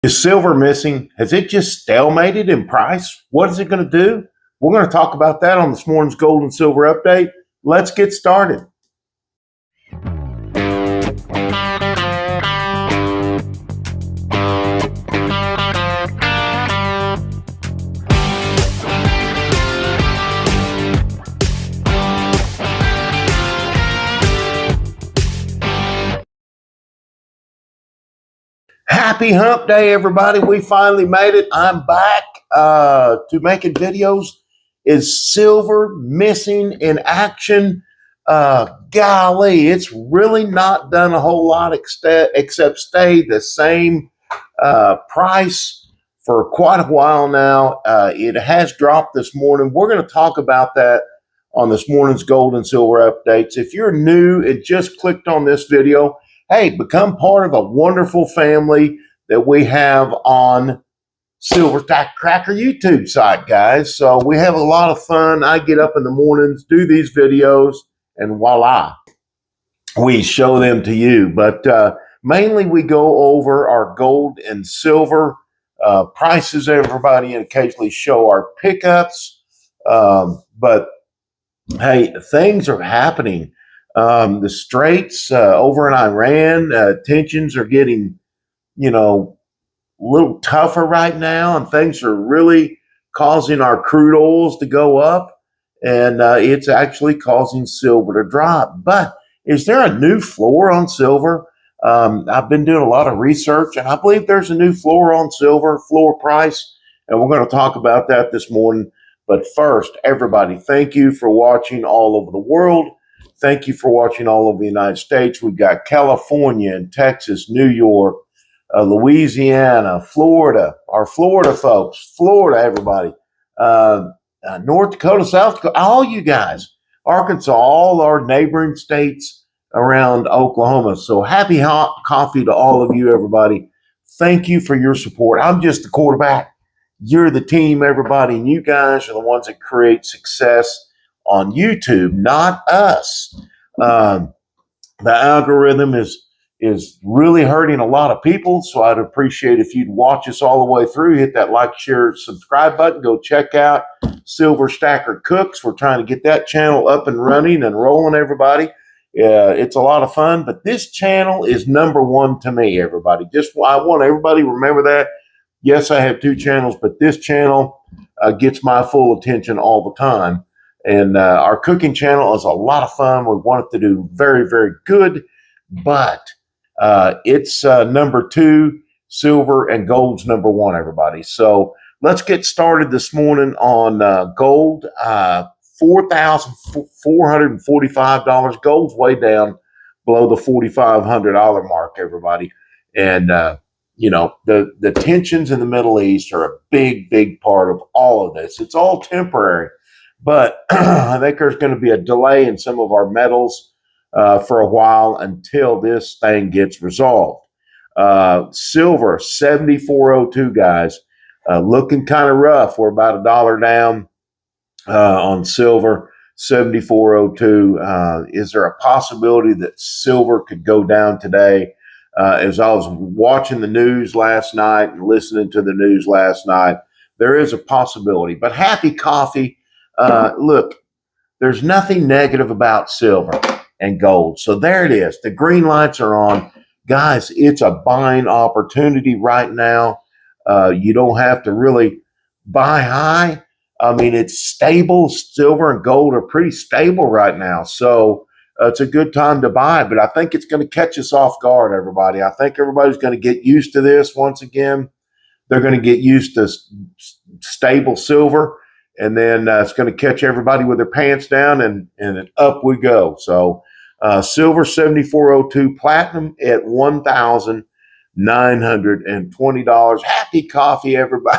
Is silver missing? Has it just stalemated in price? What is it going to do? We're going to talk about that on this morning's gold and silver update. Let's get started. Happy hump day, everybody. We finally made it. I'm back to making videos. Is silver missing in action? Golly, it's really not done a whole lot except stay the same price for quite a while now. It has dropped this morning. We're going to talk about that on this morning's gold and silver updates. If you're new and just clicked on this video, hey, become part of a wonderful family that we have on Silver Stack Cracker YouTube site, guys. So we have a lot of fun. I get up in the mornings, do these videos, and voila, we show them to you. But mainly we go over our gold and silver prices, everybody, and occasionally show our pickups. But hey, things are happening. The straits over in Iran, tensions are getting, a little tougher right now, and things are really causing our crude oils to go up, and it's actually causing silver to drop. But is there a new floor on silver? I've been doing a lot of research, and I believe there's a new floor on silver, floor price, and we're going to talk about that this morning. But first, everybody, thank you for watching all over the world. Thank you for watching all over the United States. We've got California and Texas, New York, Louisiana, Florida, our Florida folks, Florida, everybody, North Dakota, South Dakota, all you guys, Arkansas, all our neighboring states around Oklahoma. So happy hot coffee to all of you, everybody. Thank you for your support. I'm just the quarterback. You're the team, everybody, and you guys are the ones that create success on YouTube, not us. The algorithm is really hurting a lot of people, so I'd appreciate if you'd watch us all the way through. Hit that like, share, subscribe button. Go check out Silver Stacker Cooks. We're trying to get that channel up and running and rolling, everybody. It's a lot of fun, but this channel is number one to me, everybody. I want everybody to remember that. Yes, I have two channels, but this channel gets my full attention all the time. And our cooking channel is a lot of fun. We want it to do very, very good, but it's number two. Silver and gold's number one, everybody. So let's get started this morning on gold. $4,445. Gold's way down below the $4,500 mark, everybody. And the tensions in the Middle East are a big, big part of all of this. It's all temporary. But I think there's going to be a delay in some of our metals for a while until this thing gets resolved. Silver, 74.02, guys. Looking kind of rough. We're about $1 down on silver, 74.02. Is there a possibility that silver could go down today? As I was watching the news last night and listening to the news last night, there is a possibility. But happy coffee. Look, there's nothing negative about silver and gold. So there it is. The green lights are on. Guys, it's a buying opportunity right now. You don't have to really buy high. I mean, it's stable. Silver and gold are pretty stable right now. So it's a good time to buy. But I think it's going to catch us off guard, everybody. I think everybody's going to get used to this once again. They're going to get used to stable silver. And then it's going to catch everybody with their pants down, and up we go. So silver, 74.02, platinum at $1,920. Happy coffee, everybody.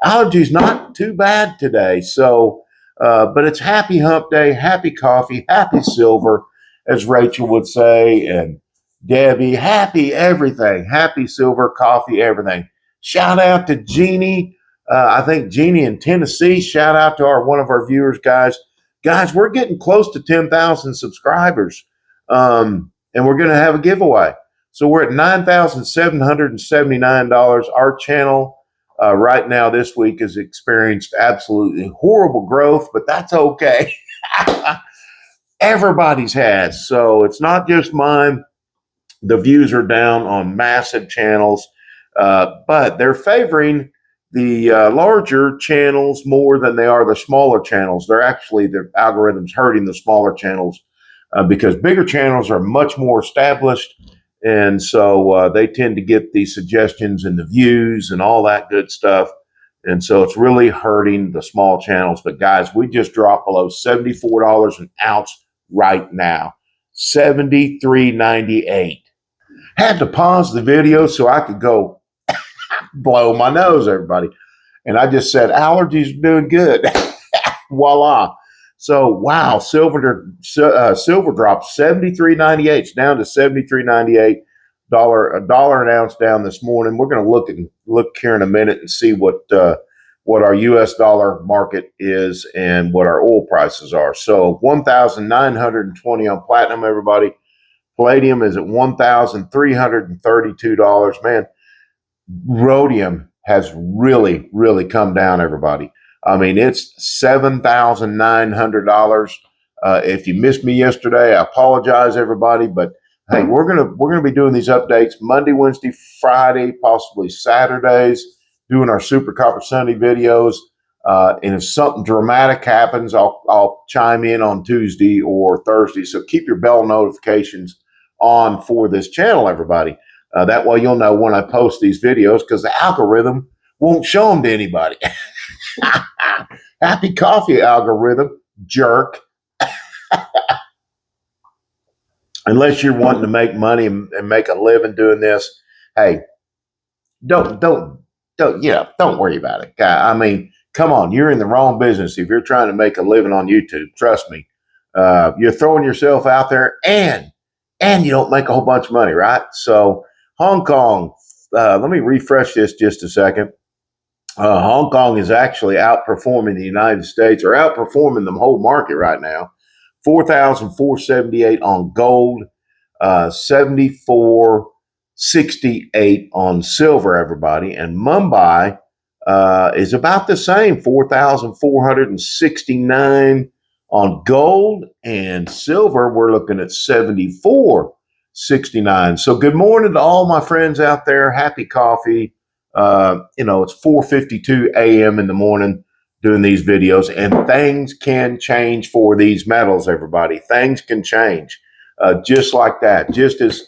Allergies not too bad today. So, but it's happy hump day, happy coffee, happy silver, as Rachel would say, and Debbie, happy everything, happy silver, coffee, everything. Shout out to Jeannie. I think Jeannie in Tennessee. Shout out to one of our viewers, guys. Guys, we're getting close to 10,000 subscribers, and we're going to have a giveaway. So we're at $9,779. Our channel right now this week has experienced absolutely horrible growth, but that's okay. Everybody's has. So it's not just mine. The views are down on massive channels, but they're favoring the larger channels more than they are the smaller channels. The algorithm's hurting the smaller channels because bigger channels are much more established. And so they tend to get the suggestions and the views and all that good stuff. And so it's really hurting the small channels. But guys, we just dropped below $74 an ounce right now. $73.98. Had to pause the video so I could go blow my nose, everybody. And I just said, allergies are doing good. Voila. So, wow, silver dropped $73.98. It's down to $73.98. A dollar an ounce down this morning. We're going to look here in a minute and see what our U.S. dollar market is and what our oil prices are. So, 1,920 on platinum, everybody. Palladium is at $1,332. Man, rhodium has really, really come down, everybody. I mean, it's $7,900. If you missed me yesterday, I apologize, everybody. But hey, we're gonna be doing these updates Monday, Wednesday, Friday, possibly Saturdays, doing our Super Copper Sunday videos. And if something dramatic happens, I'll chime in on Tuesday or Thursday. So keep your bell notifications on for this channel, everybody. That way you'll know when I post these videos because the algorithm won't show them to anybody. Happy coffee, algorithm, jerk. Unless you're wanting to make money and make a living doing this, hey, don't worry about it. I mean, come on, you're in the wrong business if you're trying to make a living on YouTube. Trust me. You're throwing yourself out there and you don't make a whole bunch of money, right? So Hong Kong, let me refresh this just a second. Hong Kong is actually outperforming the United States, or outperforming the whole market right now. 4,478 on gold, 74.68 on silver, everybody. And Mumbai is about the same, 4,469 on gold, and silver, we're looking at 74.69. So good morning to all my friends out there. Happy coffee. It's 4:52 a.m. in the morning doing these videos, and things can change for these metals, everybody. Things can change just like that. Just as,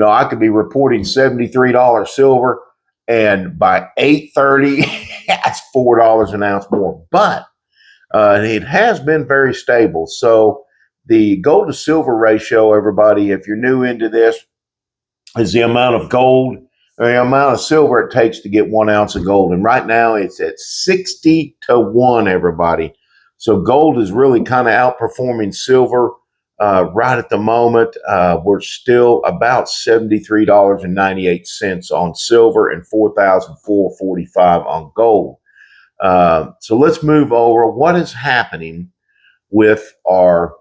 I could be reporting $73 silver, and by 8:30, that's $4 an ounce more. But it has been very stable. So the gold to silver ratio, everybody, if you're new into this, is the amount of gold or the amount of silver it takes to get 1 ounce of gold. And right now it's at 60-1, everybody. So gold is really kind of outperforming silver right at the moment. We're still about $73.98 on silver and $4,445 on gold. So let's move over. What is happening with our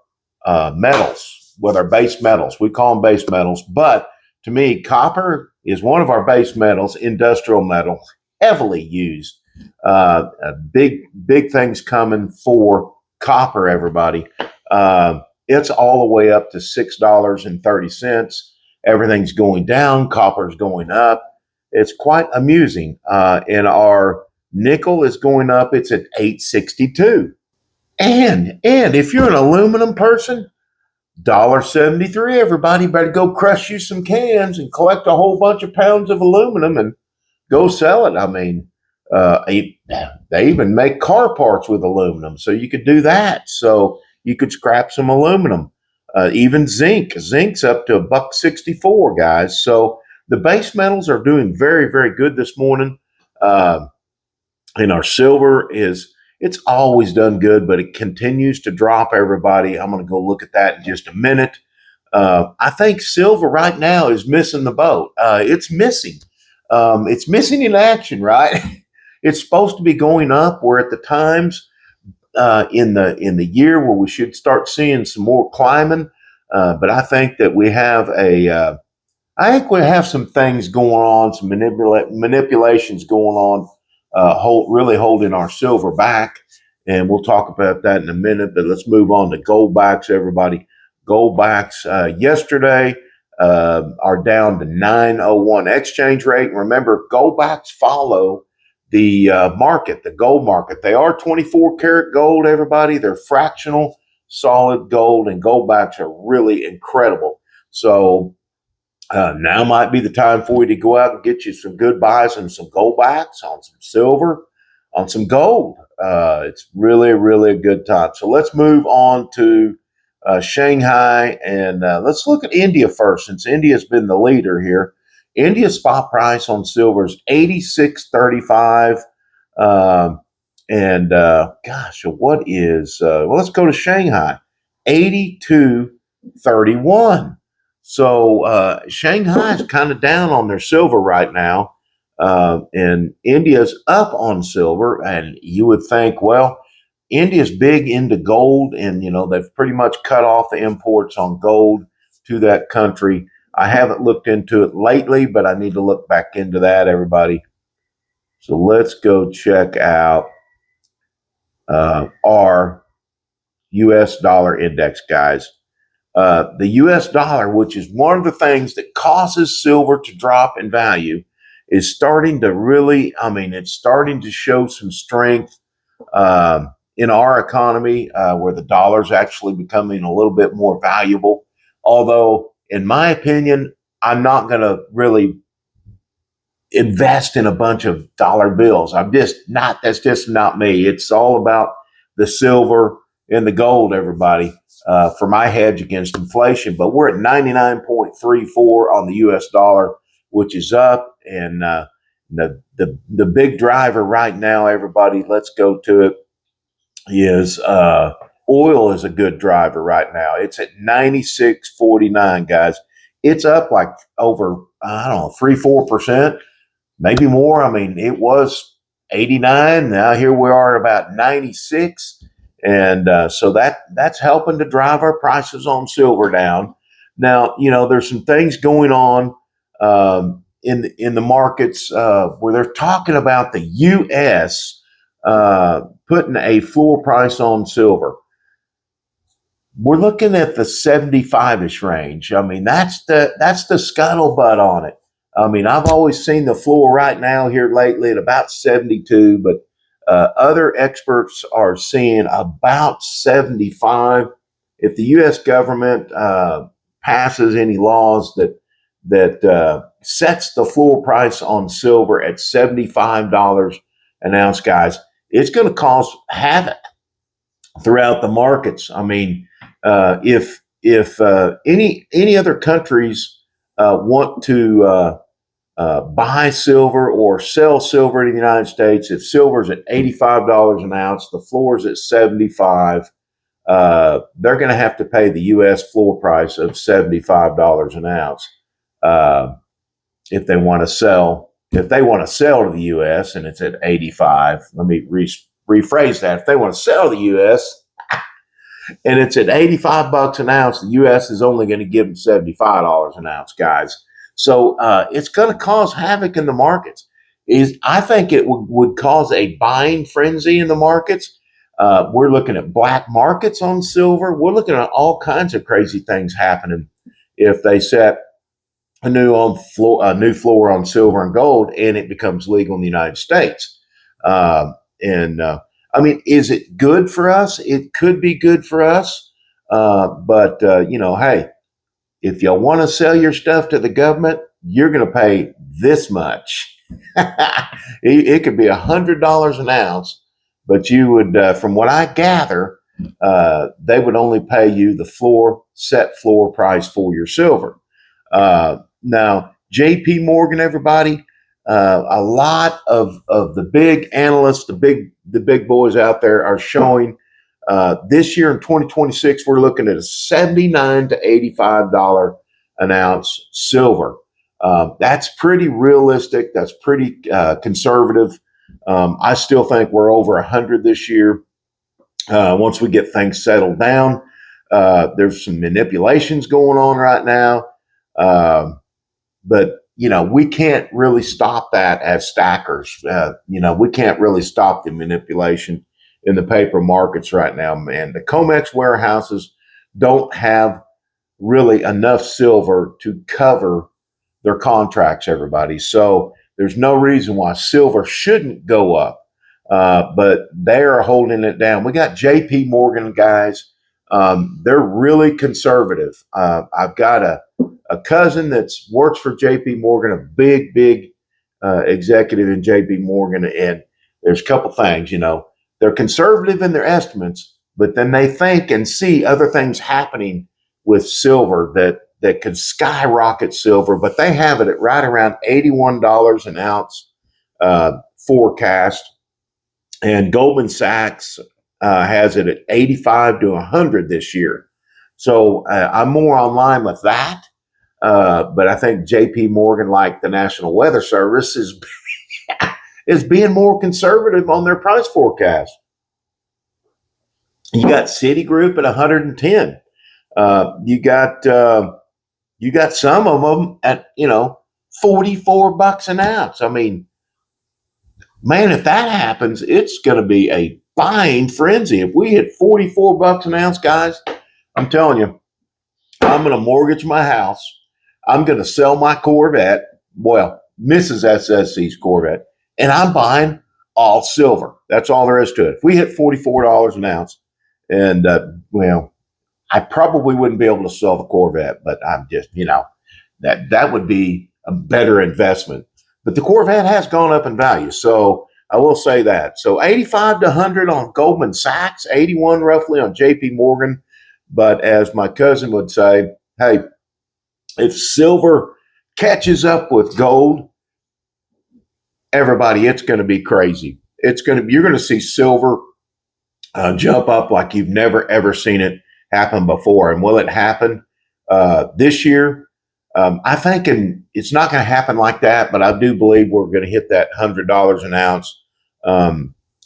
metals, with our base metals? We call them base metals, but to me, copper is one of our base metals, industrial metal, heavily used. Big things coming for copper, everybody. It's all the way up to $6.30. Everything's going down. Copper's going up. It's quite amusing. And our nickel is going up. It's at $8.62. And if you're an aluminum person, $1.73, everybody. Better go crush you some cans and collect a whole bunch of pounds of aluminum and go sell it. I mean, they even make car parts with aluminum, so you could do that. So you could scrap some aluminum. Even zinc. Zinc's up to $1.64, guys. So the base metals are doing very, very good this morning. And our silver it's always done good, but it continues to drop, everybody. I'm going to go look at that in just a minute. I think silver right now is missing the boat. It's missing. It's missing in action, right? It's supposed to be going up. We're at the times in the year where we should start seeing some more climbing. But I think that we have a I think we have some things going on, some manipulations going on, really holding our silver back. And we'll talk about that in a minute. But let's move on to gold backs, everybody. Gold backs yesterday are down to 901 exchange rate. Remember, gold backs follow the market, the gold market. They are 24 karat gold, everybody. They're fractional solid gold, and gold backs are really incredible. So now might be the time for you to go out and get you some good buys and some gold backs on some silver, on some gold. It's really, really a good time. So let's move on to Shanghai, and let's look at India first, since India's been the leader here. India's spot price on silver is 86.35. And gosh, what is, well, let's go to Shanghai, 82.31. So Shanghai's kind of down on their silver right now, and India's up on silver. And you would think, well, India's big into gold, and they've pretty much cut off the imports on gold to that country. I haven't looked into it lately, but I need to look back into that, everybody. So let's go check out our U.S. dollar index, guys. The U.S. dollar, which is one of the things that causes silver to drop in value, is starting to really, it's starting to show some strength in our economy, where the dollar is actually becoming a little bit more valuable. Although, in my opinion, I'm not going to really invest in a bunch of dollar bills. That's just not me. It's all about the silver and the gold, everybody, for my hedge against inflation. But we're at 99.34 on the US dollar, which is up. And the big driver right now, everybody, let's go to it, is oil is a good driver right now. It's at 96.49, guys. It's up like over, I don't know, 3-4%. Maybe more. It was 89. Now here we are about 96. And so that's helping to drive our prices on silver down. Now, there's some things going on in the markets where they're talking about the U.S. Putting a floor price on silver. We're looking at the 75-ish range. That's the scuttlebutt on it. I've always seen the floor right now here lately at about 72, but other experts are seeing about 75. If the U.S. government passes any laws that sets the floor price on silver at $75 an ounce, guys, it's going to cause havoc throughout the markets. If any other countries want to buy silver or sell silver in the United States, if silver's at $85 an ounce, the floor is at 75, they're going to have to pay the U.S. floor price of $75 an ounce if they want to sell. If they want to sell to the U.S. and it's at 85, let me rephrase that. If they want to sell to the U.S. and it's at $85 an ounce, the U.S. is only going to give them $75 an ounce, guys. So it's going to cause havoc in the markets. I think it would cause a buying frenzy in the markets. We're looking at black markets on silver. We're looking at all kinds of crazy things happening if they set a new floor on silver and gold and it becomes legal in the United States. Is it good for us? It could be good for us. But hey, if you want to sell your stuff to the government, you're going to pay this much. It could be $100 an ounce, but you would, from what I gather, they would only pay you the set floor price for your silver. Now, J.P. Morgan, everybody, a lot of the big analysts, the big boys out there are showing this year in 2026, we're looking at a $79 to $85 an ounce silver. That's pretty realistic. That's pretty conservative. I still think we're over 100 this year. Once we get things settled down, there's some manipulations going on right now. but we can't really stop that as stackers. We can't really stop the manipulation in the paper markets right now, man. The COMEX warehouses don't have really enough silver to cover their contracts, everybody. So there's no reason why silver shouldn't go up, but they are holding it down. We got JP Morgan guys. They're really conservative. I've got a cousin that works for JP Morgan, a big executive in JP Morgan. And there's a couple things, they're conservative in their estimates, but then they think and see other things happening with silver that could skyrocket silver, but they have it at right around $81 an ounce forecast. And Goldman Sachs has it at 85 to 100 this year. So I'm more online with that. But I think JP Morgan, like the National Weather Service, is being more conservative on their price forecast. You got Citigroup at 110. You got some of them at $44 an ounce. I mean, man, if that happens, it's going to be a buying frenzy. If we hit $44 an ounce, guys, I'm telling you, I'm going to mortgage my house. I'm going to sell my Corvette, well, Mrs. SSC's Corvette, and I'm buying all silver. That's all there is to it. If we hit $44 an ounce, and I probably wouldn't be able to sell the Corvette, but I'm just, that would be a better investment. But the Corvette has gone up in value, so I will say that. So 85 to 100 on Goldman Sachs, 81 roughly on JP Morgan. But as my cousin would say, hey, if silver catches up with gold, everybody, it's going to be crazy. You're going to see silver jump up like you've never, ever seen it happen before. And will it happen this year? I think it's not going to happen like that, but I do believe we're going to hit that $100 an ounce.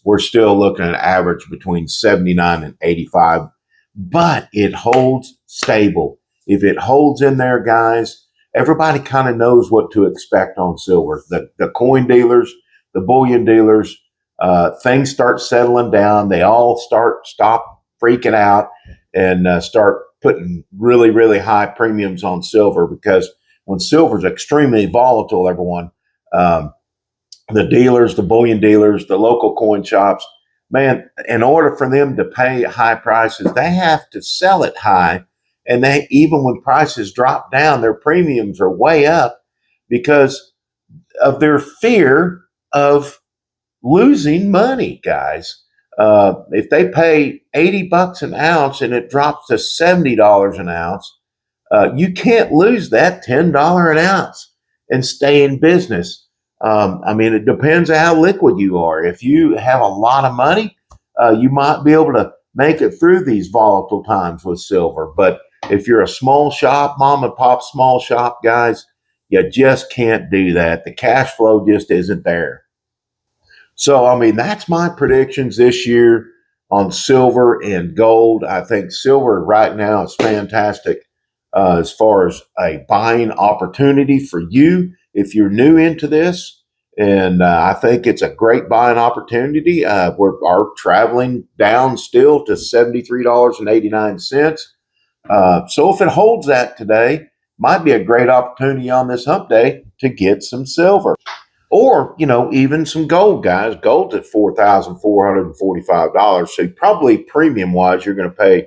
We're still looking at an average between 79 and 85, but it holds stable. If it holds in there, guys, everybody kind of knows what to expect on silver. The coin dealers, the bullion dealers, things start settling down. They all stop freaking out and start putting really, really high premiums on silver, because when silver is extremely volatile, everyone, the dealers, the bullion dealers, the local coin shops, man, in order for them to pay high prices, they have to sell it high. And even when prices drop down, their premiums are way up because of their fear of losing money, guys. If they pay $80 an ounce and it drops to $70 an ounce, you can't lose that $10 an ounce and stay in business. It depends on how liquid you are. If you have a lot of money, you might be able to make it through these volatile times with silver. But if you're a small shop, mom and pop small shop, guys, you just can't do that. The cash flow just isn't there. So, that's my predictions this year on silver and gold. I think silver right now is fantastic as far as a buying opportunity for you if you're new into this. And I think it's a great buying opportunity. We are traveling down still to $73.89. So if it holds that today, might be a great opportunity on this hump day to get some silver. Or, even some gold, guys. Gold's at $4,445. So probably premium-wise, you're going to pay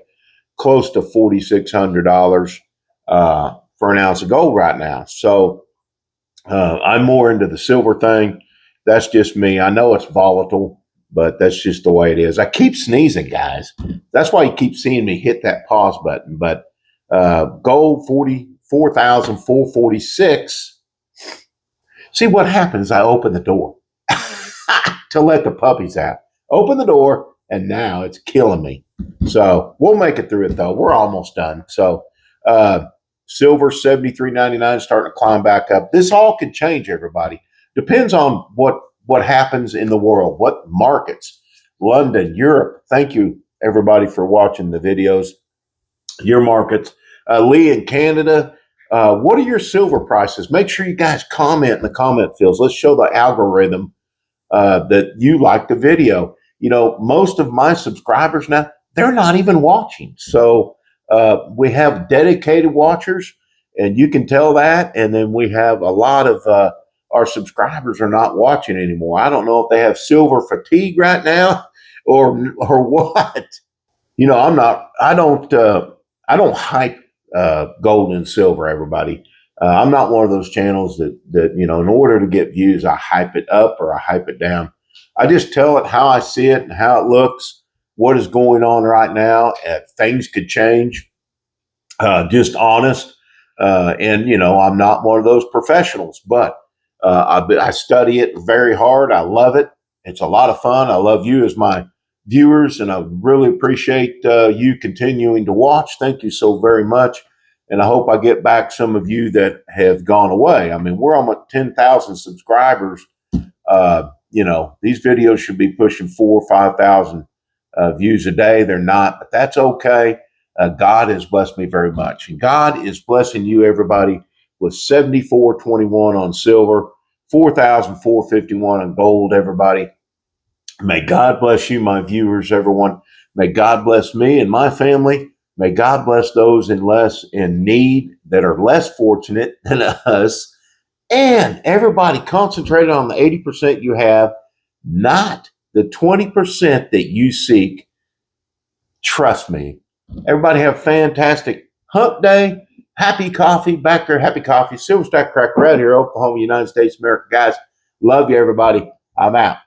close to $4,600 for an ounce of gold right now. So I'm more into the silver thing. That's just me. I know it's volatile, but that's just the way it is. I keep sneezing, guys. That's why you keep seeing me hit that pause button. But gold, 44,446. See what happens. I open the door to let the puppies out. Open the door, and now it's killing me. So we'll make it through it, though. We're almost done. So silver, $73.99, starting to climb back up. This all could change, everybody. Depends on what happens in the world, what markets. London, Europe. Thank you, everybody, for watching the videos. Your markets. Lee in Canada. What are your silver prices? Make sure you guys comment in the comment fields. Let's show the algorithm that you like the video. You know, most of my subscribers now, they're not even watching. So we have dedicated watchers, and you can tell that. And then we have a lot of our subscribers are not watching anymore. I don't know if they have silver fatigue right now or what. You know, I don't hype gold and silver, everybody. I'm not one of those channels that, you know, in order to get views, I hype it up or I hype it down. I just tell it how I see it and how it looks, what is going on right now. Things could change, just honest. And, you know, I'm not one of those professionals, but I study it very hard. I love it. It's a lot of fun. I love you as my viewers, and I really appreciate you continuing to watch. Thank you so very much. And I hope I get back some of you that have gone away. I mean, we're almost 10,000 subscribers. You know, these videos should be pushing 4,000 or 5,000 views a day. They're not, but that's okay. God has blessed me very much. And God is blessing you, everybody, with 74.21 on silver, 4,451 on gold, everybody. May God bless you, my viewers, everyone. May God bless me and my family. May God bless those in need that are less fortunate than us. And everybody concentrate on the 80% you have, not the 20% that you seek. Trust me. Everybody have a fantastic hump day. Happy coffee. Back there, happy coffee. Silver Stack Cracker out here, Oklahoma, United States, America. Guys, love you, everybody. I'm out.